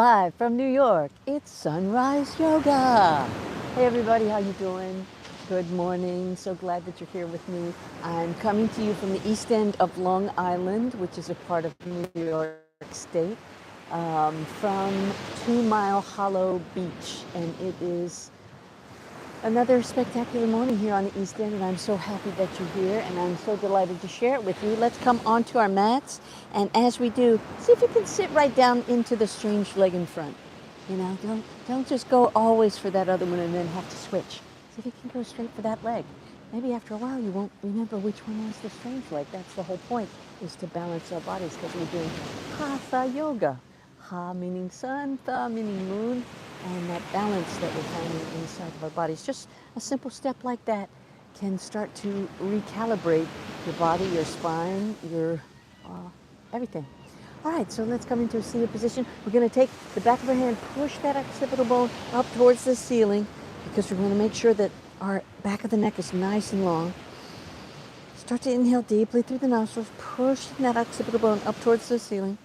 Live from New York, it's Sunrise Yoga. Hey everybody, how you doing? Good morning. So glad that you're here with me. I'm coming to you from the east end of Long Island, which is a part of New York State, from 2 Mile Hollow Beach. And it is another spectacular morning here on the East End, and I'm so happy that you're here, and I'm so delighted to share it with you. Let's come onto our mats, and as we do, see if you can sit right down into the strange leg in front. You know, don't just go always for that other one and then have to switch. See if you can go straight for that leg. Maybe after a while you won't remember which one was the strange leg. That's the whole point, is to balance our bodies, because we're doing Hatha Yoga. Ha meaning sun, Tha meaning moon, and that balance that we're finding inside of our bodies. Just a simple step like that can start to recalibrate your body, your spine, your everything. All right, so let's come into a seated position. We're going to take the back of our hand, push that occipital bone up towards the ceiling, because we're going to make sure that our back of the neck is nice and long. Start to inhale deeply through the nostrils, push that occipital bone up towards the ceiling.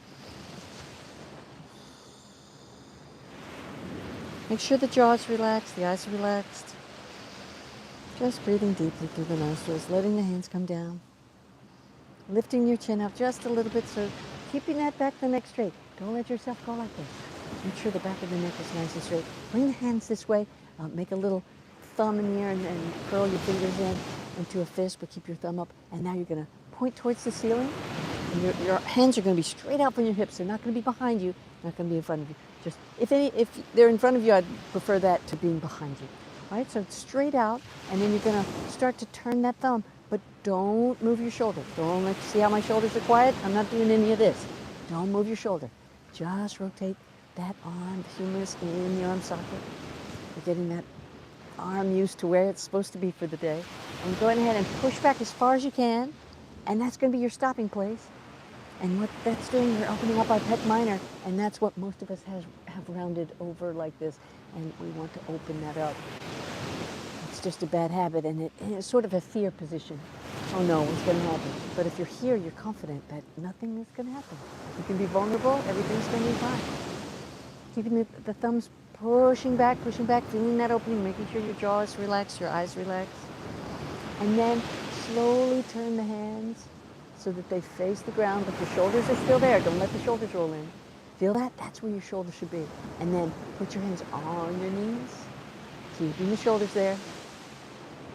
Make sure the jaw is relaxed, the eyes are relaxed. Just breathing deeply through the nostrils, letting the hands come down. Lifting your chin up just a little bit, so keeping that back of the neck straight. Don't let yourself go like this. Make sure the back of the neck is nice and straight. Bring the hands this way. Make a little thumb in the air and curl your fingers into a fist, but keep your thumb up. And now you're going to point towards the ceiling. And your hands are going to be straight out from your hips. They're not going to be behind you, not going to be in front of you. Just if they're in front of you, I'd prefer that to being behind you. All right, so it's straight out, and then you're going to start to turn that thumb, but don't move your shoulder. See how my shoulders are quiet? I'm not doing any of this. Don't move your shoulder. Just rotate that arm, the humerus in the arm socket. You're getting that arm used to where it's supposed to be for the day. And go ahead and push back as far as you can, and that's going to be your stopping place. And what that's doing, you're opening up our pec minor, and that's what most of us have rounded over like this, and we want to open that up. It's just a bad habit, and it's sort of a fear position. Oh no, what's going to happen? But if you're here, you're confident that nothing is going to happen. You can be vulnerable, everything's going to be fine. Keeping the thumbs pushing back, feeling that opening, making sure your jaw is relaxed, your eyes relaxed. And then slowly turn the hands so that they face the ground, but your shoulders are still there. Don't let the shoulders roll in. Feel that? That's where your shoulders should be. And then put your hands on your knees, keeping the shoulders there.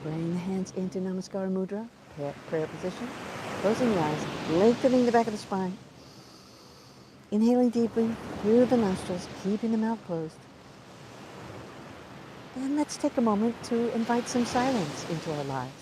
Bring the hands into Namaskara Mudra, prayer position. Closing the eyes, lengthening the back of the spine. Inhaling deeply through the nostrils, keeping the mouth closed. And let's take a moment to invite some silence into our lives.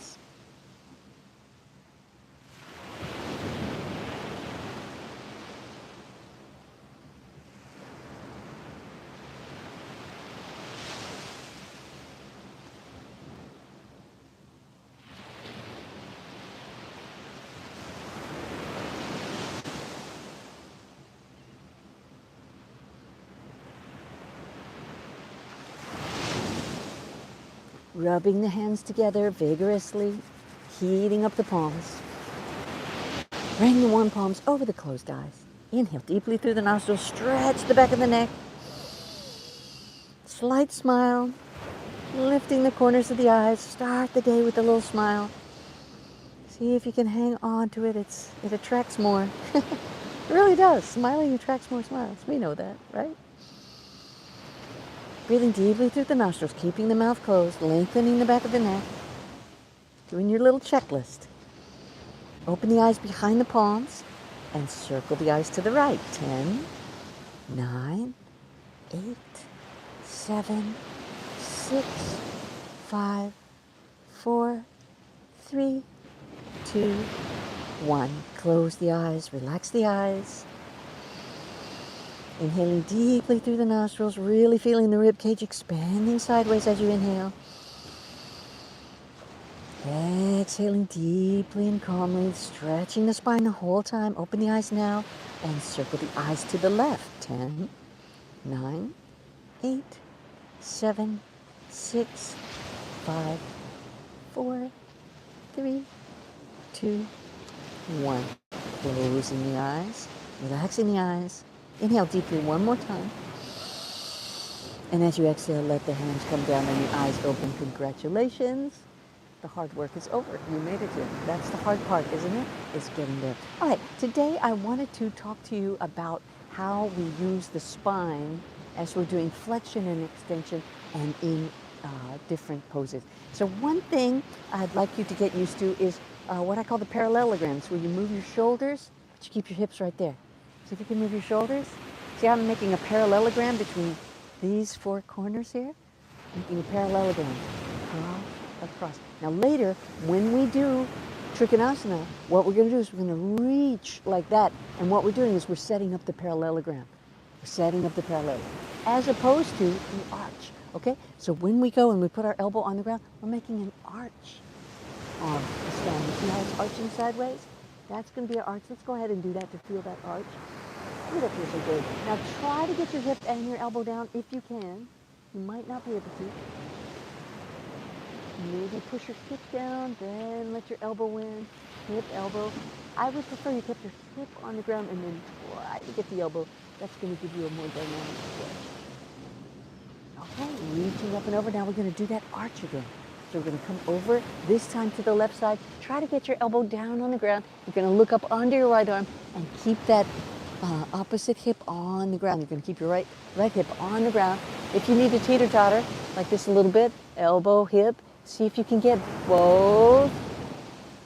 Rubbing the hands together vigorously, heating up the palms. Bring the warm palms over the closed eyes. Inhale deeply through the nostrils, stretch the back of the neck. Slight smile, lifting the corners of the eyes. Start the day with a little smile. See if you can hang on to it. It attracts more. It really does. Smiling attracts more smiles. We know that, right? Breathing deeply through the nostrils, keeping the mouth closed, lengthening the back of the neck. Doing your little checklist. Open the eyes behind the palms and circle the eyes to the right. 10, 9, 8, 7, 6, 5, 4, 3, 2, 1. Close the eyes, relax the eyes. Inhaling deeply through the nostrils, really feeling the rib cage expanding sideways as you inhale. Exhaling deeply and calmly, stretching the spine the whole time. Open the eyes now and circle the eyes to the left. 10, 9, 8, 7, 6, 5, 4, 3, 2, 1. Closing the eyes, relaxing the eyes. Inhale deeply one more time. And as you exhale, let the hands come down and your eyes open. Congratulations. The hard work is over. You made it here. That's the hard part, isn't it? Is getting there. All right, today I wanted to talk to you about how we use the spine as we're doing flexion and extension and in different poses. So one thing I'd like you to get used to is what I call the parallelograms, where you move your shoulders, but you keep your hips right there. See if you can move your shoulders. See how I'm making a parallelogram between these four corners here? Making a parallelogram across, across. Now later, when we do Trikonasana, what we're going to do is we're going to reach like that. And what we're doing is we're setting up the parallelogram. We're setting up the parallelogram. As opposed to the arch. Okay? So when we go and we put our elbow on the ground, we're making an arch on the spine. You see how it's arching sideways? That's going to be an arch. Let's go ahead and do that to feel that arch. Ooh, that feels so good. Now try to get your hip and your elbow down if you can. You might not be able to. Maybe push your hip down, then let your elbow in. Hip, elbow. I would prefer you keep your hip on the ground and then try to get the elbow. That's going to give you a more dynamic stretch. Okay, reaching up and over. Now we're going to do that arch again. So we're going to come over, this time to the left side. Try to get your elbow down on the ground. You're going to look up under your right arm and keep that opposite hip on the ground. You're going to keep your right hip on the ground. If you need to teeter-totter, like this a little bit, elbow, hip, see if you can get both.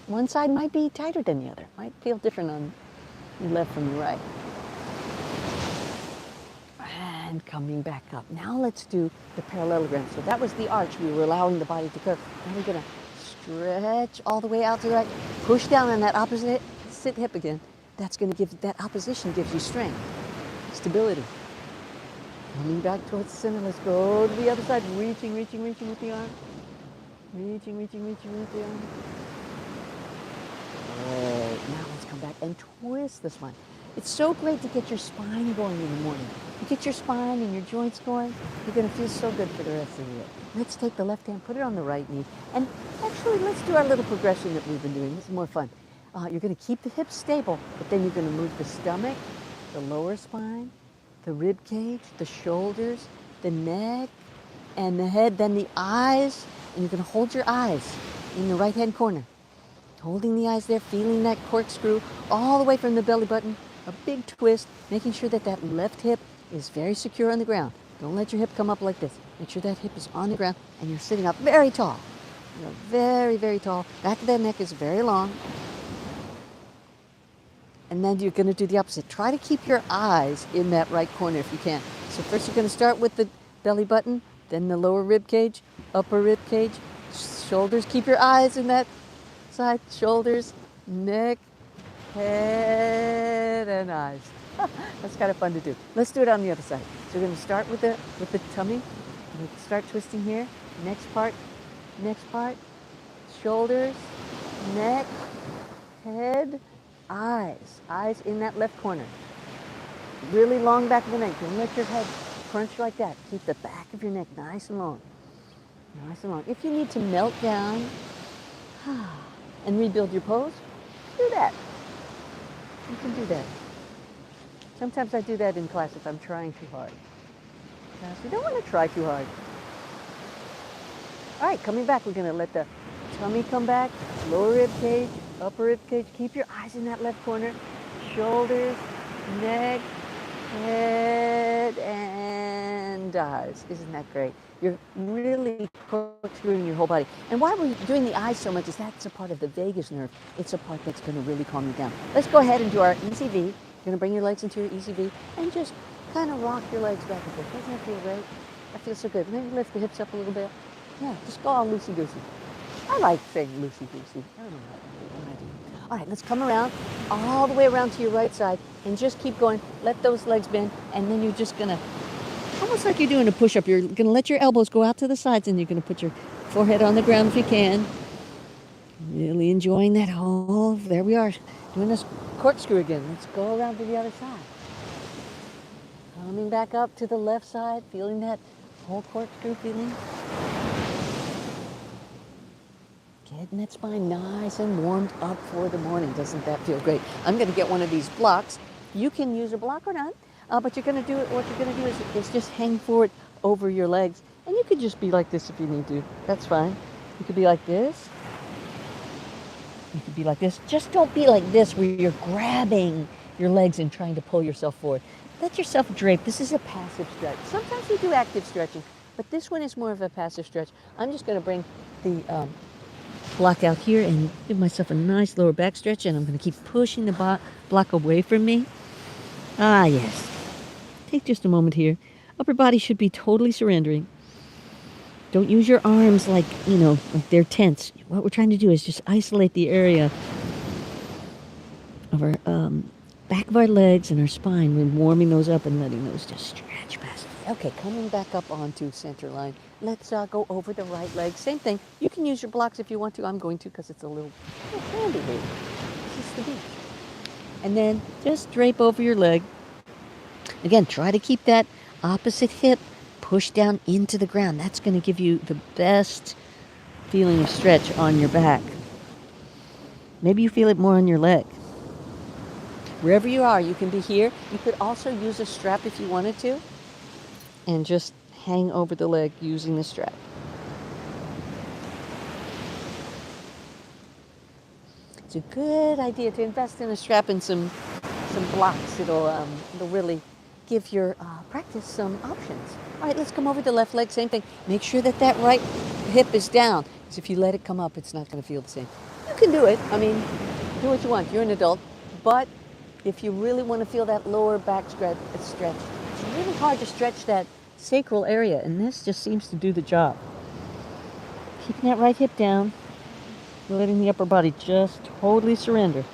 One side might be tighter than the other. Might feel different on the left from the right. And coming back up. Now let's do the parallelogram. So that was the arch. We were allowing the body to curve. Now we're going to stretch all the way out to the right. Push down on that opposite hip again. That's going to give, that opposition gives you strength, stability. Coming back towards the center. Let's go to the other side. Reaching, reaching, reaching with the arm. Reaching, reaching, reaching with the arm. Good. Now let's come back and twist the spine. It's so great to get your spine going in the morning. You get your spine and your joints going, you're going to feel so good for the rest of the day. Let's take the left hand, put it on the right knee, and actually let's do our little progression that we've been doing. This is more fun. You're going to keep the hips stable, but then you're going to move the stomach, the lower spine, the rib cage, the shoulders, the neck, and the head, then the eyes, and you're going to hold your eyes in the right-hand corner. Holding the eyes there, feeling that corkscrew all the way from the belly button, a big twist, making sure that that left hip is very secure on the ground. Don't let your hip come up like this. Make sure that hip is on the ground and you're sitting up very tall. You're very, very tall. Back of that neck is very long. And then you're going to do the opposite. Try to keep your eyes in that right corner if you can. So first you're going to start with the belly button, then the lower rib cage, upper rib cage, shoulders. Keep your eyes in that side, shoulders, neck, head, and eyes. That's kind of fun to do. Let's do it on the other side. So we're going to start with the tummy. We're going to start twisting here. Next part, shoulders, neck, head, eyes. Eyes in that left corner. Really long back of the neck. Don't let your head crunch like that. Keep the back of your neck nice and long. Nice and long. If you need to melt down and rebuild your pose, do that. You can do that. Sometimes I do that in class if I'm trying too hard. You don't want to try too hard. All right, coming back, we're going to let the tummy come back, lower rib cage, upper rib cage. Keep your eyes in that left corner. Shoulders, neck, head, and eyes. Isn't that great? You're really corkscrewing your whole body. And why we're doing the eyes so much is that's a part of the vagus nerve. It's a part that's going to really calm you down. Let's go ahead and do our easy V. You're going to bring your legs into your easy V and just kind of rock your legs back and forth. Doesn't that feel great? That feels so good. Maybe lift the hips up a little bit. Yeah, just go all loosey-goosey. I like saying loosey-goosey. I don't know what I do. All right, let's come around, all the way around to your right side, and just keep going. Let those legs bend, and then you're just going to, almost like you're doing a push-up, you're going to let your elbows go out to the sides, and you're going to put your forehead on the ground if you can. Really enjoying that whole, there we are, doing this corkscrew again. Let's go around to the other side. Coming back up to the left side, feeling that whole corkscrew feeling. Getting that spine nice and warmed up for the morning. Doesn't that feel great? I'm going to get one of these blocks. You can use a block or not, but you're going to do it. What you're going to do is just hang forward over your legs. And you could just be like this if you need to. That's fine. You could be like this. You could be like this. Just don't be like this where you're grabbing your legs and trying to pull yourself forward. Let yourself drape. This is a passive stretch. Sometimes we do active stretching, but this one is more of a passive stretch. I'm just going to bring the block out here and give myself a nice lower back stretch, and I'm going to keep pushing the block away from me. Ah, yes. Take just a moment here. Upper body should be totally surrendering. Don't use your arms like, like they're tense. What we're trying to do is just isolate the area of our back of our legs and our spine. We're warming those up and letting those just stretch past. Okay, coming back up onto center line. Let's go over the right leg. Same thing. You can use your blocks if you want to. I'm going to because it's a little handy here. This is the beach. And then just drape over your leg. Again, try to keep that opposite hip pushed down into the ground. That's going to give you the best feeling of stretch on your back. Maybe you feel it more on your leg. Wherever you are, you can be here. You could also use a strap if you wanted to, and just hang over the leg using the strap. It's a good idea to invest in a strap and some blocks. It'll really give your practice some options. All right, let's come over the left leg. Same thing. Make sure that right hip is down, because if you let it come up, it's not going to feel the same. You can do it. I mean, do what you want. You're an adult. But if you really want to feel that lower back stretch, it's really hard to stretch that sacral area, and this just seems to do the job. Keeping that right hip down, letting the upper body just totally surrender.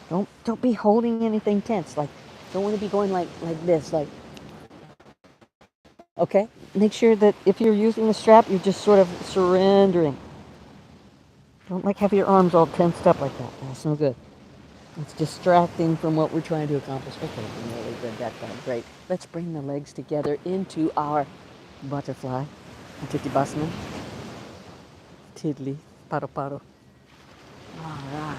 Don't be holding anything tense. Like, don't want to be going like this. Like, okay. Make sure that if you're using the strap, you're just sort of surrendering. Don't have your arms all tensed up like that. That's no good. It's distracting from what we're trying to accomplish. Okay, really good. That felt great. Let's bring the legs together into our butterfly. Titibasana. Tiddly. Paro paro. All right.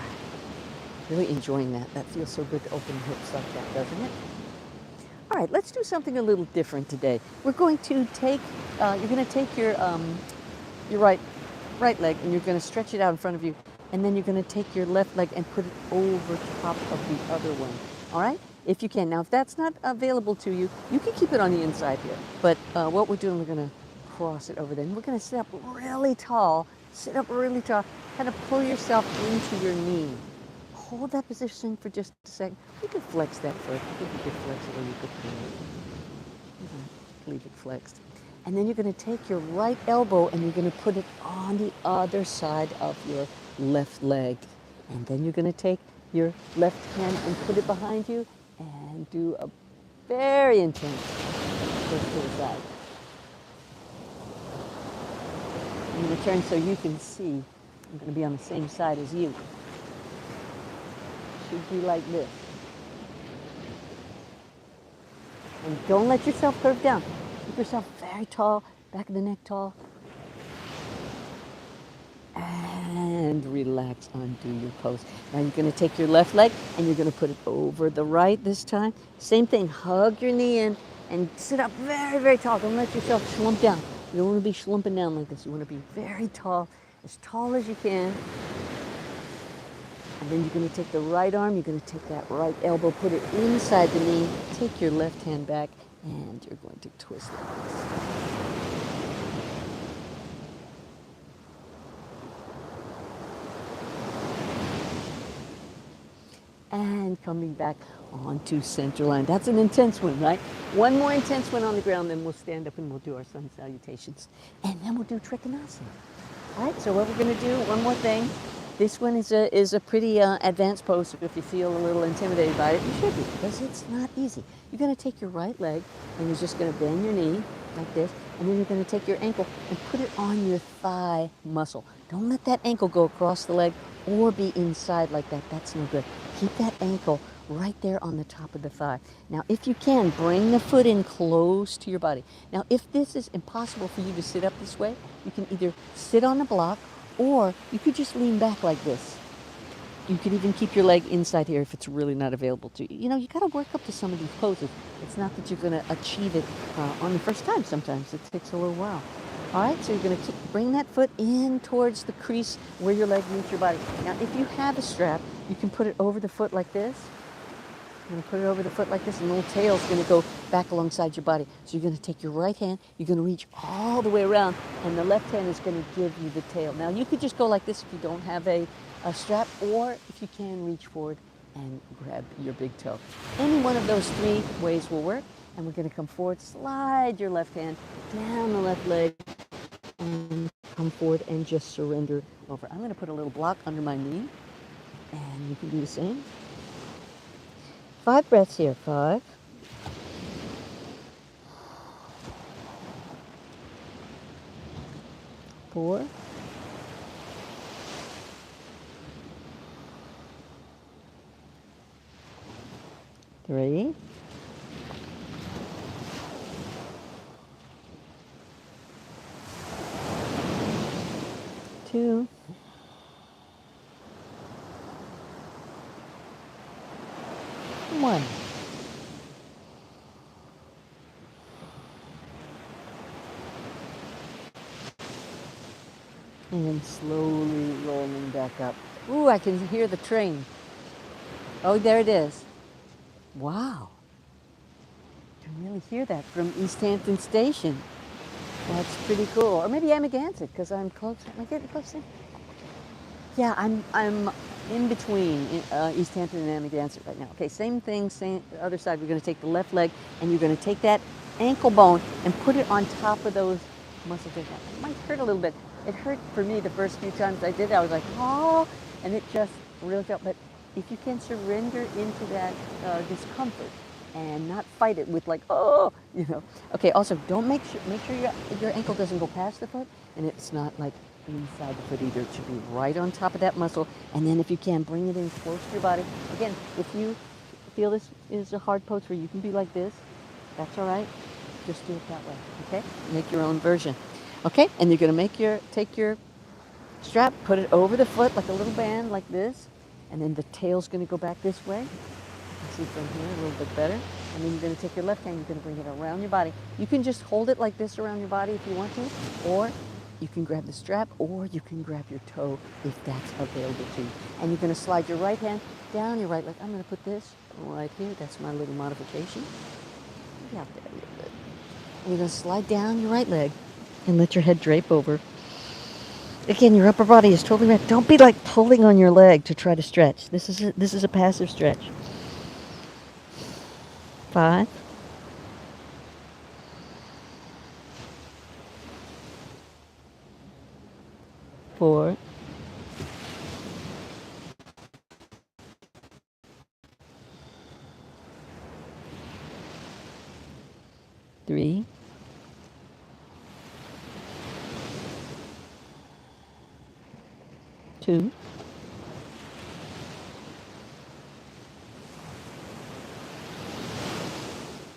Really enjoying that. That feels so good to open hips like that, doesn't it? All right, let's do something a little different today. We're going to take, you're going to take your right leg, and you're going to stretch it out in front of you. And then you're going to take your left leg and put it over top of the other one. All right? If you can. Now, if that's not available to you, you can keep it on the inside here. But what we're doing, we're going to cross it over there. And we're going to sit up really tall. Sit up really tall. Kind of pull yourself into your knee. Hold that position for just a second. You can flex that first. I think you could flex it, or you could leave it flexed. And then you're going to take your right elbow and you're going to put it on the other side of your left leg. And then you're going to take your left hand and put it behind you and do a very intense push to the side. I'm going to turn so you can see. I'm going to be on the same side as you. Should be like this. And don't let yourself curve down. Keep yourself very tall, back of the neck tall. And relax onto your pose. Now you're going to take your left leg and you're going to put it over the right this time. Same thing, hug your knee in and sit up very, very tall. Don't let yourself slump down. You don't want to be slumping down like this. You want to be very tall as you can. And then you're going to take the right arm, you're going to take that right elbow, put it inside the knee, take your left hand back, and you're going to twist like this. And coming back onto center line. That's an intense one, right? One more intense one on the ground, then we'll stand up and we'll do our sun salutations. And then we'll do trikonasana. All right, so what we're going to do, one more thing. This one is a pretty advanced pose, so if you feel a little intimidated by it, you should be, because it's not easy. You're going to take your right leg, and you're just going to bend your knee like this, and then you're going to take your ankle and put it on your thigh muscle. Don't let that ankle go across the leg or be inside like that. That's no good. Keep that ankle right there on the top of the thigh. Now, if you can, bring the foot in close to your body. Now, if this is impossible for you to sit up this way, you can either sit on a block, or you could just lean back like this. You could even keep your leg inside here if it's really not available to you. You know, you got to work up to some of these poses. It's not that you're going to achieve it on the first time. Sometimes it takes a little while. All right, so you're going to bring that foot in towards the crease where your leg meets your body. Now, if you have a strap, you can put it over the foot like this. You're going to put it over the foot like this, and the little tail's going to go back alongside your body. So you're going to take your right hand, you're going to reach all the way around, and the left hand is going to give you the tail. Now, you could just go like this if you don't have a strap, or if you can, reach forward and grab your big toe. Any one of those three ways will work. And we're going to come forward, slide your left hand down the left leg, and come forward and just surrender over. I'm going to put a little block under my knee, and you can do the same. 5 breaths here. 5. 4. 3. 2. 1. And slowly rolling back up. Ooh, I can hear the train. Oh, there it is. Wow. You can really hear that from East Hampton Station. That's pretty cool. Or maybe Amagansett, because I'm close. Am I getting close there? Yeah, I'm in between East Hampton and Amagansett right now. Okay, same thing, same other side. We're going to take the left leg, and you're going to take that ankle bone and put it on top of those muscles. It might hurt a little bit. It hurt for me the first few times I did it. I was like, oh, and it just really felt. But if you can surrender into that discomfort and not fight it with like, oh, you know. Okay, also don't make sure your ankle doesn't go past the foot, and it's not like inside the foot either. It should be right on top of that muscle. And then if you can, bring it in close to your body. Again, if you feel this is a hard pose where you can be like this, that's all right. Just do it that way, okay? Make your own version. Okay, and you're gonna take your strap, put it over the foot like a little band like this, and then the tail's gonna go back this way. You can see from here a little bit better. And then you're gonna take your left hand, you're gonna bring it around your body. You can just hold it like this around your body if you want to, or you can grab the strap, or you can grab your toe if that's available to you. And you're gonna slide your right hand down your right leg. I'm gonna put this right here. That's my little modification. Maybe out there a little bit. And you're gonna slide down your right leg and let your head drape over. Again, your upper body is totally right. Don't be like pulling on your leg to try to stretch. This is a passive stretch. 5. 4. 3. 2.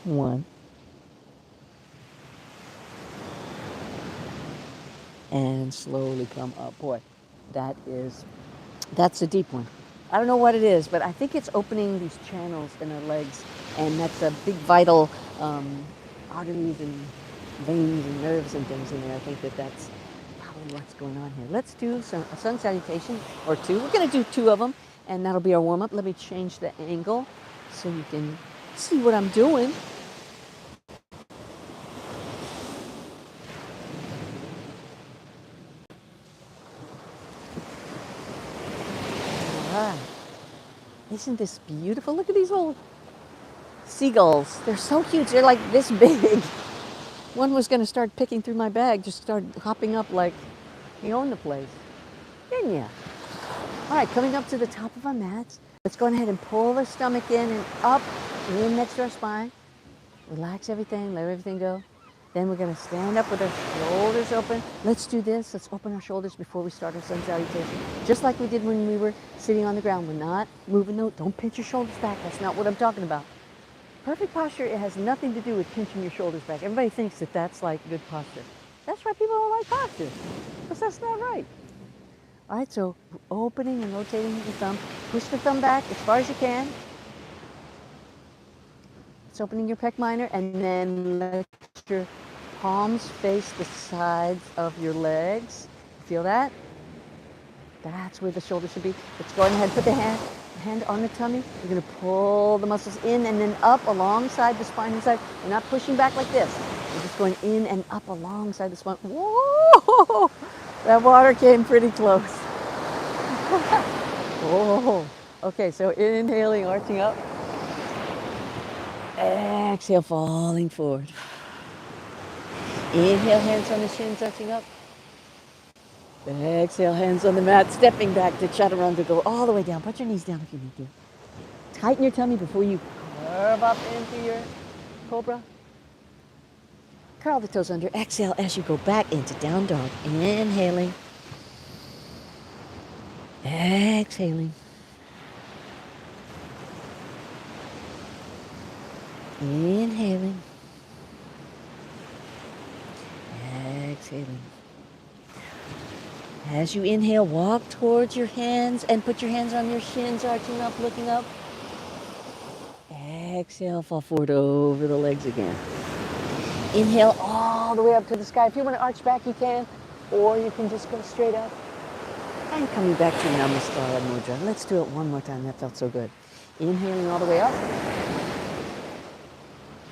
1. And slowly come up. Boy, that's a deep one. I don't know what it is, but I think it's opening these channels in our legs, and that's a big vital arteries and veins and nerves and things in there. I think that's probably what's going on here. Let's do a sun salutation or 2. We're going to do 2 of them, and that'll be our warm-up. Let me change the angle so you can see what I'm doing. Isn't this beautiful? Look at these little seagulls. They're so cute. They're like this big. One was going to start picking through my bag, just started hopping up like he owned the place. Didn't ya? All right, coming up to the top of our mats. Let's go ahead and pull the stomach in and up, in next to our spine. Relax everything, let everything go. Then we're going to stand up with our shoulders open. Let's do this. Let's open our shoulders before we start our sun salutation. Just like we did when we were sitting on the ground. We're not moving. No, don't pinch your shoulders back. That's not what I'm talking about. Perfect posture, it has nothing to do with pinching your shoulders back. Everybody thinks that's like good posture. That's why people don't like posture, because that's not right. All right, so opening and rotating the thumb. Push the thumb back as far as you can. It's opening your pec minor, and then let your palms face the sides of your legs. Feel that? That's where the shoulder should be. Let's go ahead and put the hand on the tummy. You're going to pull the muscles in and then up alongside the spine inside. You're not pushing back like this. You're just going in and up alongside the spine. Whoa! That water came pretty close. Whoa. Okay, so inhaling, arching up. Exhale, falling forward. Inhale, hands on the shins, arching up. Exhale, hands on the mat, stepping back to chaturanga. Go all the way down. Put your knees down if you need to. Tighten your tummy before you curve up into your cobra. Curl the toes under. Exhale as you go back into down dog. Inhaling. Exhaling. Inhaling. Exhaling. As you inhale, walk towards your hands and put your hands on your shins, arching up, looking up. Exhale, fall forward over the legs again. Inhale all the way up to the sky. If you want to arch back, you can, or you can just go straight up. And coming back to Namaskara Mudra. Let's do it one more time. That felt so good. Inhaling all the way up.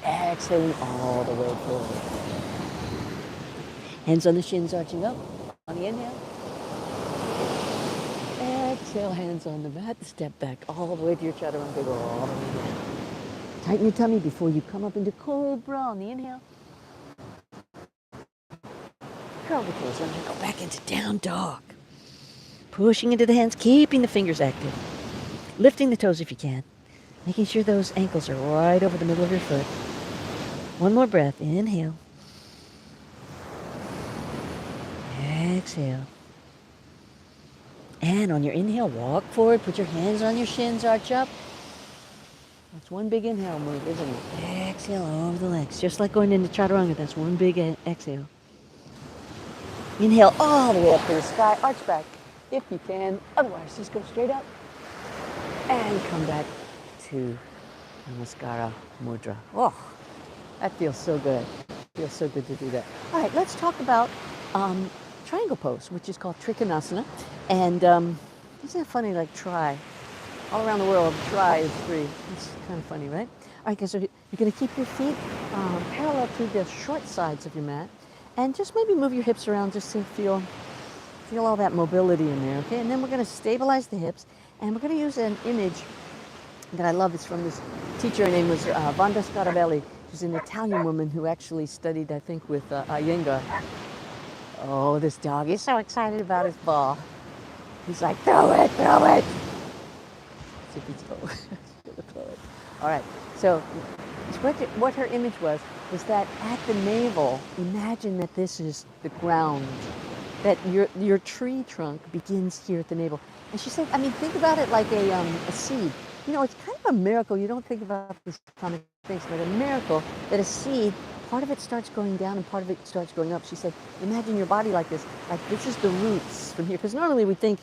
Exhaling all the way forward. Hands on the shins, arching up. On the inhale. Exhale, hands on the mat. Step back all the way to your chaturanga. Go all the way down. Tighten your tummy before you come up into cobra on the inhale. Curl the toes under. Go back into down dog. Pushing into the hands, keeping the fingers active. Lifting the toes if you can. Making sure those ankles are right over the middle of your foot. One more breath. Inhale. Exhale. And on your inhale, walk forward. Put your hands on your shins, arch up. That's one big inhale move, isn't it? Exhale over the legs. Just like going into chaturanga, that's one big exhale. Inhale all the way up to the sky. Arch back if you can. Otherwise, just go straight up. And come back to Namaskara Mudra. Oh, that feels so good. Feels so good to do that. All right, let's talk about triangle pose, which is called Trikonasana. And isn't it funny, like try? All around the world, try is free. It's kind of funny, right? All right, guys, so you're going to keep your feet parallel to the short sides of your mat. And just maybe move your hips around just to feel all that mobility in there, okay? And then we're going to stabilize the hips. And we're going to use an image that I love. It's from this teacher. Her name was Vanda Scarabelli. She's an Italian woman who actually studied, I think, with Iyengar. Oh, this dog is so excited about his ball. He's like, throw it, throw it. See if he's throw it. All right, so what her image was that at the navel, imagine that this is the ground, that your tree trunk begins here at the navel. And she said, I mean, think about it like a seed. You know, it's kind of a miracle. You don't think about these common things, but a miracle that a seed, part of it starts going down and part of it starts going up. She said, imagine your body like this is the roots from here. Because normally we think,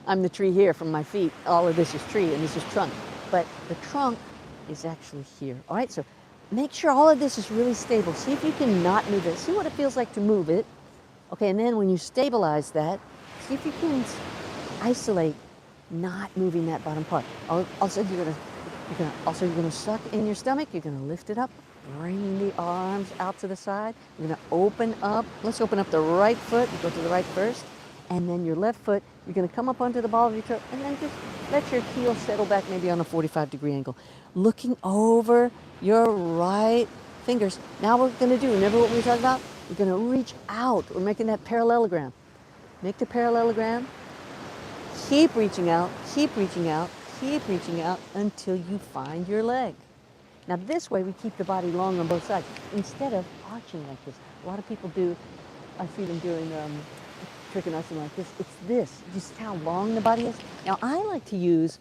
I'm the tree here from my feet. All of this is tree and this is trunk. But the trunk is actually here. All right, so make sure all of this is really stable. See if you can not move it. See what it feels like to move it. Okay, and then when you stabilize that, see if you can isolate not moving that bottom part. Also, you're gonna suck in your stomach. You're gonna lift it up, bring the arms out to the side. You're gonna open up. Let's open up the right foot. You go to the right first, and then your left foot. You're gonna come up onto the ball of your toe, and then just let your heel settle back, maybe on a 45-degree angle, looking over your right fingers. Now what we're gonna do. Remember what we talked about? We're gonna reach out. We're making that parallelogram. Make the parallelogram. Keep reaching out, keep reaching out, keep reaching out until you find your leg. Now this way we keep the body long on both sides instead of arching like this. A lot of people do, I see them doing Trikonasana like this. It's this, just how long the body is. Now I like to use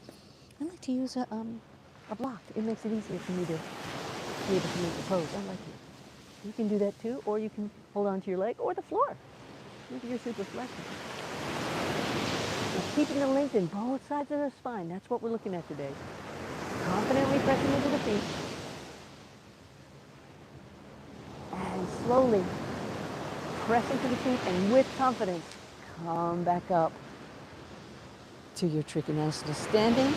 a block. It makes it easier for me to be able to make the pose. I like it. You can do that too, or you can hold on to your leg or the floor. Maybe you're super flexible. Keeping the length in both sides of the spine. That's what we're looking at today. Confidently pressing into the feet. And slowly press into the feet, and with confidence, come back up to your Trikonasana. Standing,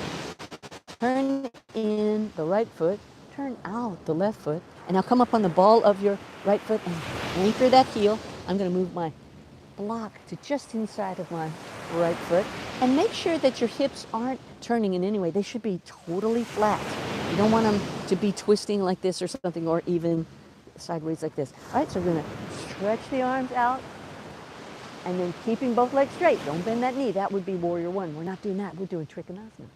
turn in the right foot, turn out the left foot, and now come up on the ball of your right foot and anchor that heel. I'm going to move my block to just inside of my right foot, and make sure that your hips aren't turning in any way. They should be totally flat. You don't want them to be twisting like this or something, or even sideways like this. All right, so we're going to stretch the arms out, and then keeping both legs straight. Don't bend that knee. That would be warrior one. We're not doing that. We're doing Trikonasana.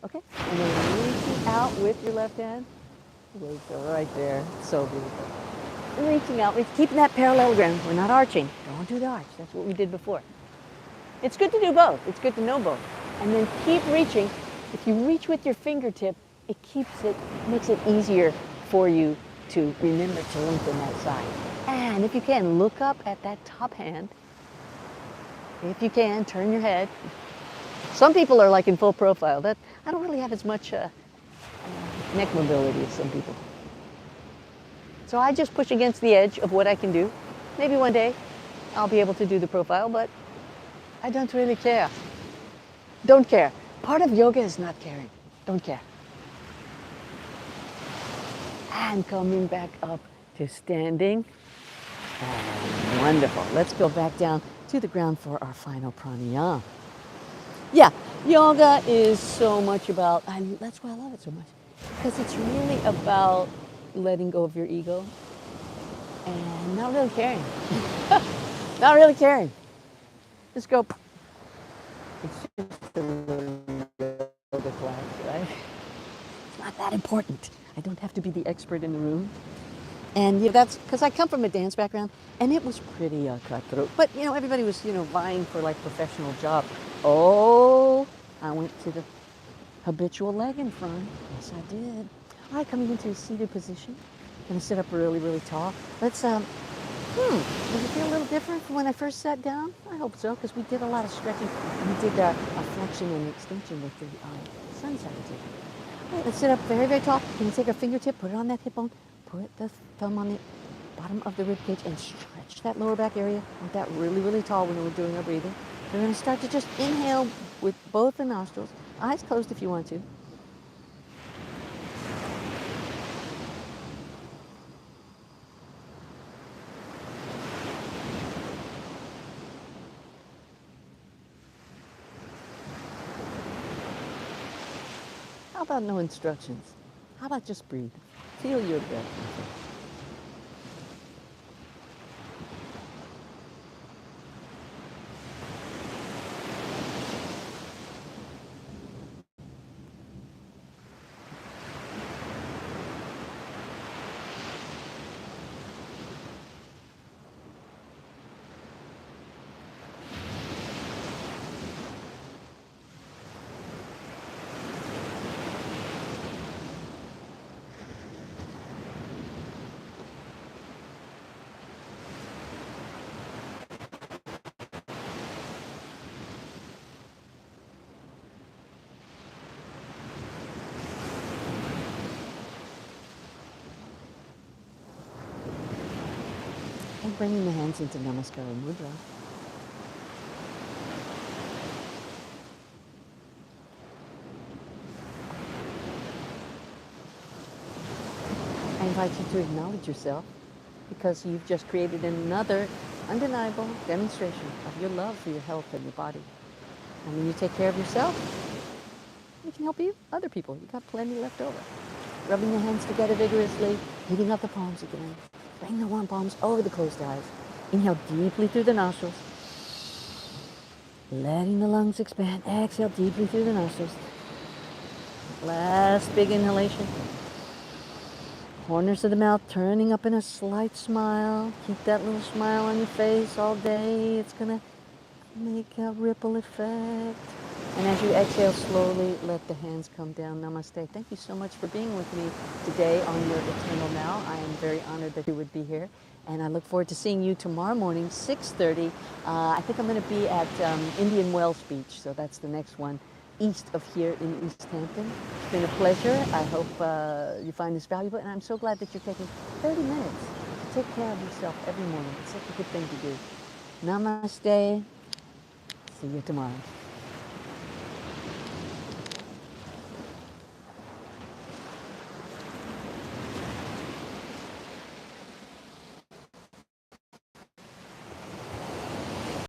Okay? And then reaching out with your left hand. There you go, right there. So beautiful. Reaching out, keeping that parallelogram. We're not arching. Don't do the arch. That's what we did before. It's good to do both. It's good to know both. And then keep reaching. If you reach with your fingertip, it makes it easier for you to remember to lengthen that side. And if you can, look up at that top hand. If you can, turn your head. Some people are like in full profile. I don't really have as much neck mobility as some people. So I just push against the edge of what I can do. Maybe one day I'll be able to do the profile, but I don't really care. Don't care. Part of yoga is not caring. Don't care. And coming back up to standing. And wonderful. Let's go back down to the ground for our final pranayama. Yeah, yoga is so much about, that's why I love it so much, because it's really about letting go of your ego and not really caring. Not really caring. Just go. It's just a little yoga class, right? It's not that important. I don't have to be the expert in the room. And that's because I come from a dance background, and it was pretty cutthroat. But everybody was vying for like professional jobs. Oh, I went to the habitual leg in front. Yes, I did. All right, coming into a seated position. Gonna sit up really, really tall. Let's does it feel a little different from when I first sat down? I hope so, because we did a lot of stretching. We did a flexion and extension with the sun salutation. All right, let's sit up very, very tall. Can you take our fingertip, put it on that hip bone, put the thumb on the bottom of the rib cage, and stretch that lower back area. Want that really, really tall when we're doing our breathing. We're going to start to just inhale with both the nostrils, eyes closed if you want to. How about no instructions? How about just breathe? Feel your breath. And bringing the hands into Namaskara Mudra. I invite you to acknowledge yourself, because you've just created another undeniable demonstration of your love for your health and your body. And when you take care of yourself, you can help other people. You've got plenty left over. Rubbing the hands together vigorously, heating up the palms again. Bring the warm palms over the closed eyes. Inhale deeply through the nostrils. Letting the lungs expand. Exhale deeply through the nostrils. Last big inhalation. Corners of the mouth turning up in a slight smile. Keep that little smile on your face all day. It's going to make a ripple effect. And as you exhale slowly, let the hands come down. Namaste. Thank you so much for being with me today on your Eternal Now. I am very honored that you would be here. And I look forward to seeing you tomorrow morning, 6:30. I think I'm going to be at Indian Wells Beach, so that's the next one, east of here in East Hampton. It's been a pleasure. I hope you find this valuable, and I'm so glad that you're taking 30 minutes to take care of yourself every morning. It's such a good thing to do. Namaste. See you tomorrow.